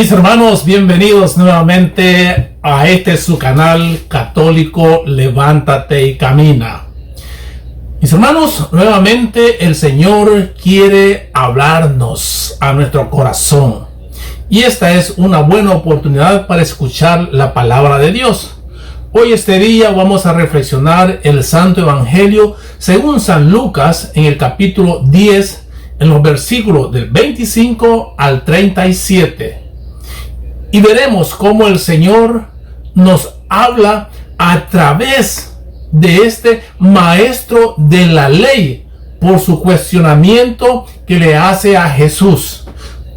Mis hermanos, bienvenidos nuevamente a este su canal católico Levántate y Camina. Mis hermanos, nuevamente el Señor quiere hablarnos a nuestro corazón. Y esta es una buena oportunidad para escuchar la palabra de Dios. Hoy este día vamos a reflexionar el Santo Evangelio según San Lucas en el capítulo 10, en los versículos del 25 al 37. Y veremos cómo el Señor nos habla a través de este maestro de la ley por su cuestionamiento que le hace a Jesús.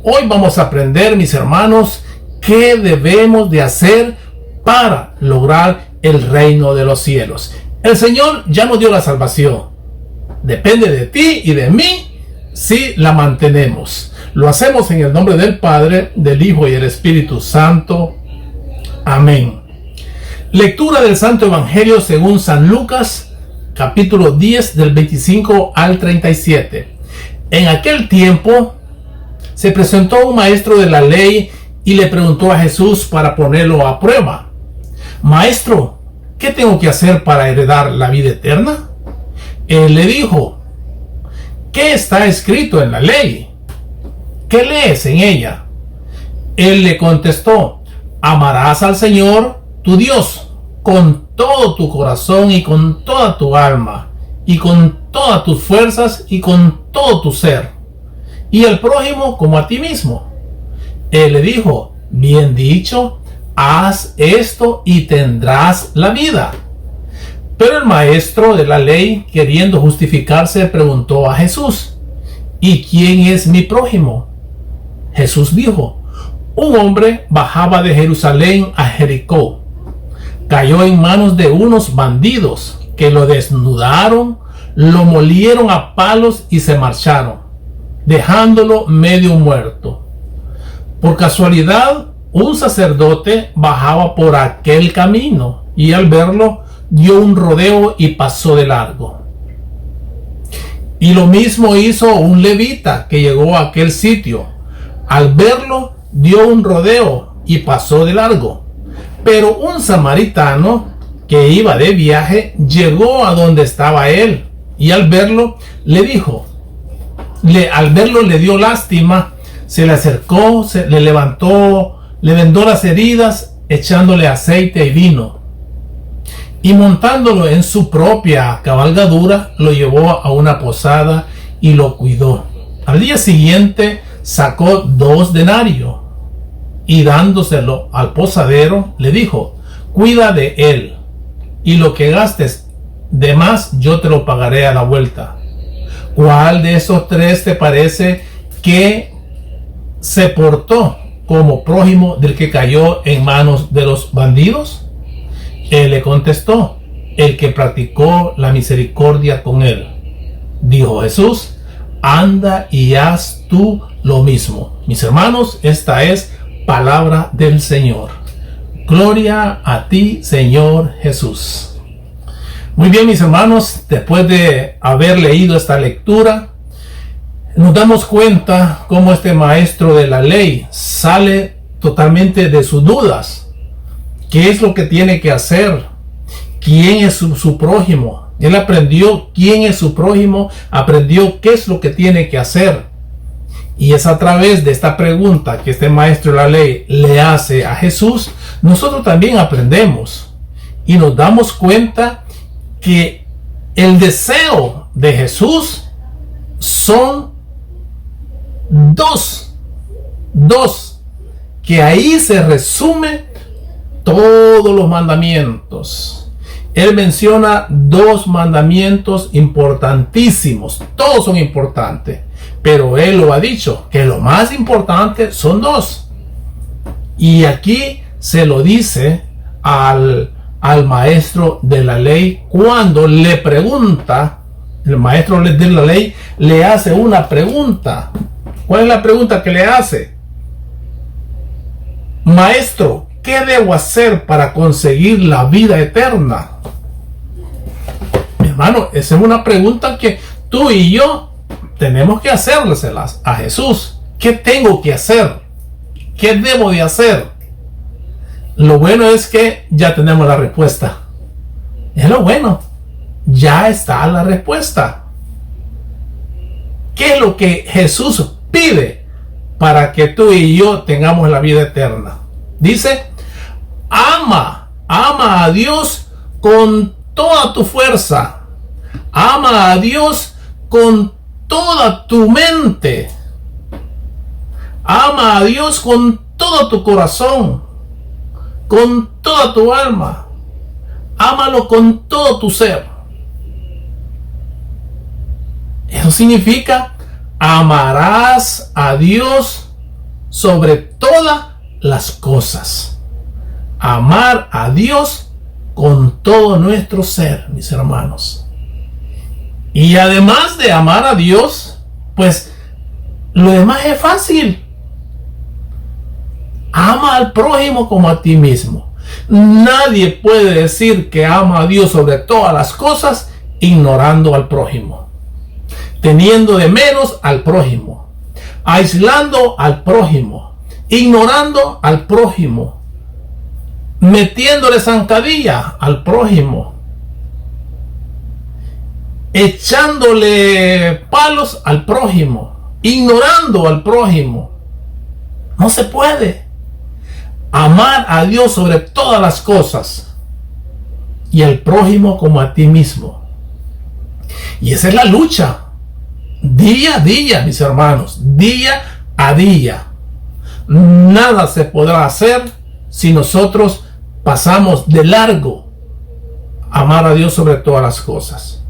Hoy vamos a aprender, mis hermanos, qué debemos de hacer para lograr el reino de los cielos. El Señor ya nos dio la salvación. Depende de ti y de mí si la mantenemos. Lo hacemos en el nombre del Padre, del Hijo y del Espíritu Santo. Amén. Lectura del Santo Evangelio según San Lucas, capítulo 10, del 25 al 37. En aquel tiempo se presentó un maestro de la ley y le preguntó a Jesús para ponerlo a prueba: Maestro, ¿qué tengo que hacer para heredar la vida eterna? Él le dijo: ¿qué está escrito en la ley? ¿Qué lees en ella? Él le contestó: amarás al Señor tu Dios con todo tu corazón y con toda tu alma y con todas tus fuerzas y con todo tu ser, y el prójimo como a ti mismo. Él le dijo: bien dicho, haz esto y tendrás la vida. Pero el maestro de la ley, queriendo justificarse, preguntó a Jesús: ¿y quién es mi prójimo? Jesús dijo: un hombre bajaba de Jerusalén a Jericó. Cayó en manos de unos bandidos que lo desnudaron, lo molieron a palos y se marcharon, dejándolo medio muerto. Por casualidad, un sacerdote bajaba por aquel camino y al verlo dio un rodeo y pasó de largo. Y lo mismo hizo un levita que llegó a aquel sitio. Al verlo dio un rodeo y pasó de largo. Pero un samaritano que iba de viaje llegó a donde estaba él y al verlo le dio lástima, se le acercó, le levantó, le vendó las heridas echándole aceite y vino, y montándolo en su propia cabalgadura lo llevó a una posada y lo cuidó. Al día siguiente sacó 2 denarios y dándoselo al posadero le dijo: cuida de él, y lo que gastes de más yo te lo pagaré a la vuelta. ¿Cuál de esos 3 te parece que se portó como prójimo del que cayó en manos de los bandidos? Él le contestó: el que practicó la misericordia con él. Dijo Jesús: anda y haz tú lo mismo. Mis hermanos, esta es palabra del Señor. Gloria a ti, Señor Jesús. Muy bien, mis hermanos, después de haber leído esta lectura, nos damos cuenta cómo este maestro de la ley sale totalmente de sus dudas. ¿Qué es lo que tiene que hacer? ¿Quién es su prójimo? Él aprendió quién es su prójimo, aprendió qué es lo que tiene que hacer. Y es a través de esta pregunta que este maestro de la ley le hace a Jesús, nosotros también aprendemos y nos damos cuenta que el deseo de Jesús son dos, que ahí se resume todos los mandamientos. Él menciona 2 mandamientos importantísimos. Todos son importantes, pero él lo ha dicho, que lo más importante son 2. Y aquí se lo dice al maestro de la ley cuando le pregunta. El maestro de la ley le hace una pregunta. ¿Cuál es la pregunta que le hace? Maestro, ¿qué debo hacer para conseguir la vida eterna? Mi hermano, esa es una pregunta que tú y yo tenemos que hacérselas a Jesús. ¿Qué tengo que hacer? ¿Qué debo de hacer? Lo bueno es que ya tenemos la respuesta. Es lo bueno. Ya está la respuesta. ¿Qué es lo que Jesús pide para que tú y yo tengamos la vida eterna? Dice, ama a Dios con toda tu fuerza. Ama a Dios con toda tu mente. Ama a Dios con todo tu corazón, con toda tu alma. Ámalo con todo tu ser. Eso significa, amarás a Dios sobre todas las cosas. Amar a Dios con todo nuestro ser, mis hermanos. Y además de amar a Dios, pues lo demás es fácil. Ama al prójimo como a ti mismo. Nadie puede decir que ama a Dios sobre todas las cosas ignorando al prójimo, teniendo de menos al prójimo, aislando al prójimo, ignorando al prójimo, metiéndole zancadilla al prójimo, echándole palos al prójimo, ignorando al prójimo. No se puede. Amar a Dios sobre todas las cosas y al prójimo como a ti mismo. Y esa es la lucha. Día a día, mis hermanos. Día a día. Nada se podrá hacer si nosotros pasamos de largo amar a Dios sobre todas las cosas.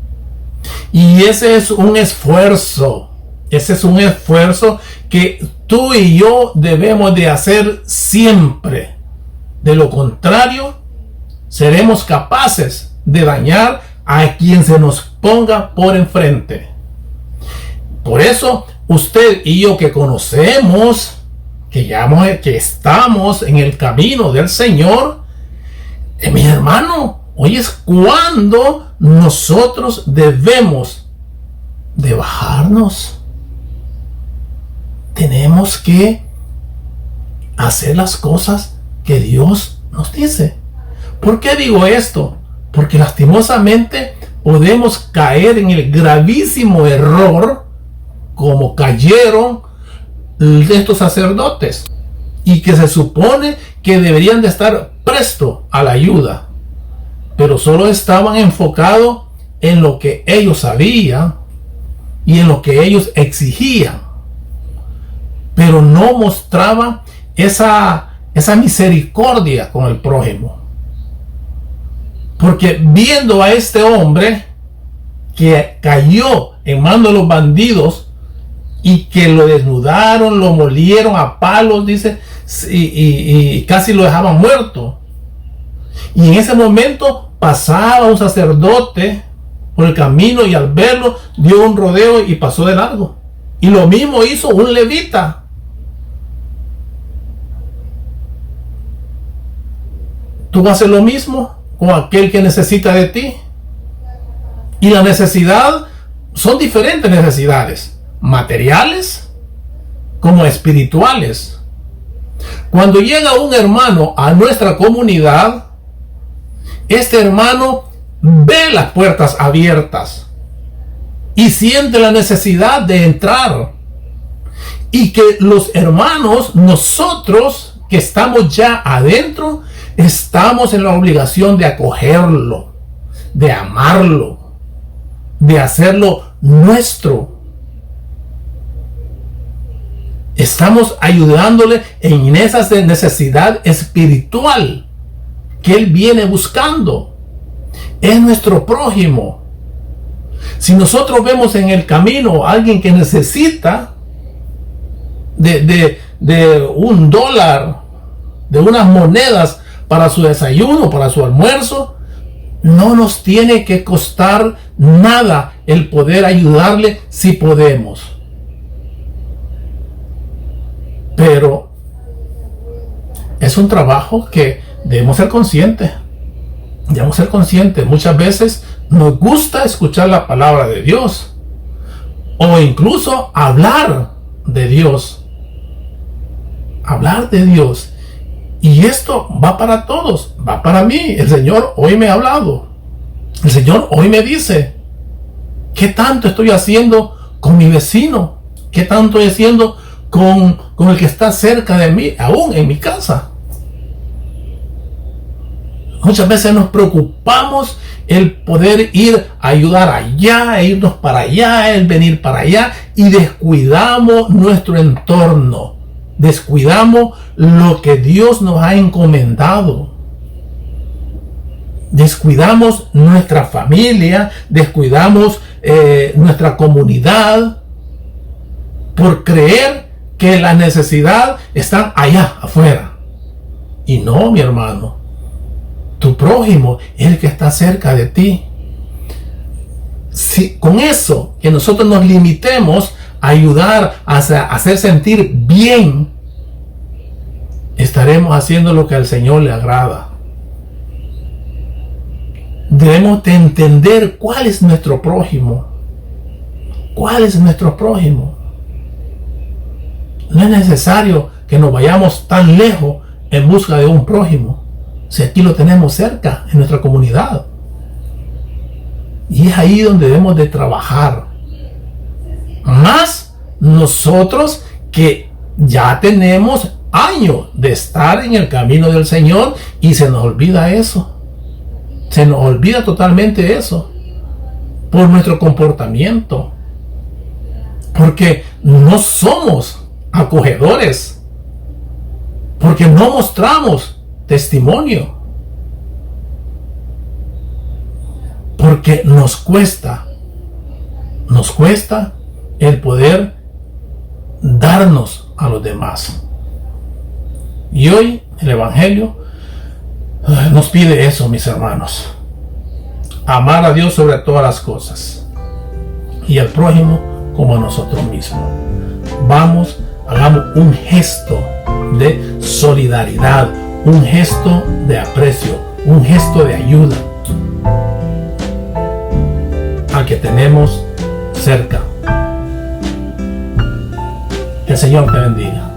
Y ese es un esfuerzo. Ese es un esfuerzo que tú y yo debemos de hacer siempre. De lo contrario, seremos capaces de dañar a quien se nos ponga por enfrente. Por eso, usted y yo que conocemos, que estamos en el camino del Señor, mi hermano, hoy es cuando nosotros debemos de bajarnos. Tenemos que hacer las cosas que Dios nos dice. ¿Por qué digo esto? Porque lastimosamente podemos caer en el gravísimo error como cayeron estos sacerdotes, y que se supone que deberían de estar presto a la ayuda, pero solo estaban enfocados en lo que ellos sabían y en lo que ellos exigían, pero no mostraban esa misericordia con el prójimo. Porque viendo a este hombre que cayó en manos de los bandidos y que lo desnudaron, lo molieron a palos, dice, y casi lo dejaban muerto, y en ese momento pasaba un sacerdote por el camino y al verlo dio un rodeo y pasó de largo. Y lo mismo hizo un levita. Tú vas a hacer lo mismo con aquel que necesita de ti. Y la necesidad son diferentes necesidades, materiales como espirituales. Cuando llega un hermano a nuestra comunidad, este hermano ve las puertas abiertas y siente la necesidad de entrar, y que los hermanos, nosotros que estamos ya adentro, estamos en la obligación de acogerlo, de amarlo, de hacerlo nuestro. Estamos ayudándole en esa necesidad espiritual que él viene buscando. Es nuestro prójimo. Si nosotros vemos en el camino a alguien que necesita de $1, de unas monedas para su desayuno, para su almuerzo, no nos tiene que costar nada el poder ayudarle si podemos. Pero es un trabajo que debemos ser conscientes. Debemos ser conscientes. Muchas veces nos gusta escuchar la palabra de Dios, o incluso hablar de Dios, hablar de Dios. Y esto va para todos, va para mí. El Señor hoy me ha hablado. El Señor hoy me dice, ¿qué tanto estoy haciendo con mi vecino? ¿Qué tanto estoy haciendo con el que está cerca de mí, aún en mi casa? Muchas veces nos preocupamos el poder ir a ayudar allá, e irnos para allá, el venir para allá, y descuidamos nuestro entorno. Descuidamos lo que Dios nos ha encomendado. Descuidamos nuestra familia, descuidamos nuestra comunidad por creer que las necesidades están allá afuera. Y no, mi hermano, tu prójimo es el que está cerca de ti. Si con eso que nosotros nos limitemos a ayudar a hacer sentir bien, estaremos haciendo lo que al Señor le agrada. Debemos de entender cuál es nuestro prójimo. ¿Cuál es nuestro prójimo? No es necesario que nos vayamos tan lejos en busca de un prójimo, si aquí lo tenemos cerca, en nuestra comunidad. Y es ahí donde debemos de trabajar. Más nosotros que ya tenemos años de estar en el camino del Señor y se nos olvida eso. Se nos olvida totalmente eso. Por nuestro comportamiento. Porque no somos acogedores. Porque no mostramos testimonio. Porque nos cuesta el poder darnos a los demás. Y hoy el Evangelio nos pide eso, mis hermanos. Amar a Dios sobre todas las cosas y al prójimo como a nosotros mismos. Vamos, hagamos un gesto de solidaridad, un gesto de aprecio, un gesto de ayuda al que tenemos cerca. Que el Señor te bendiga.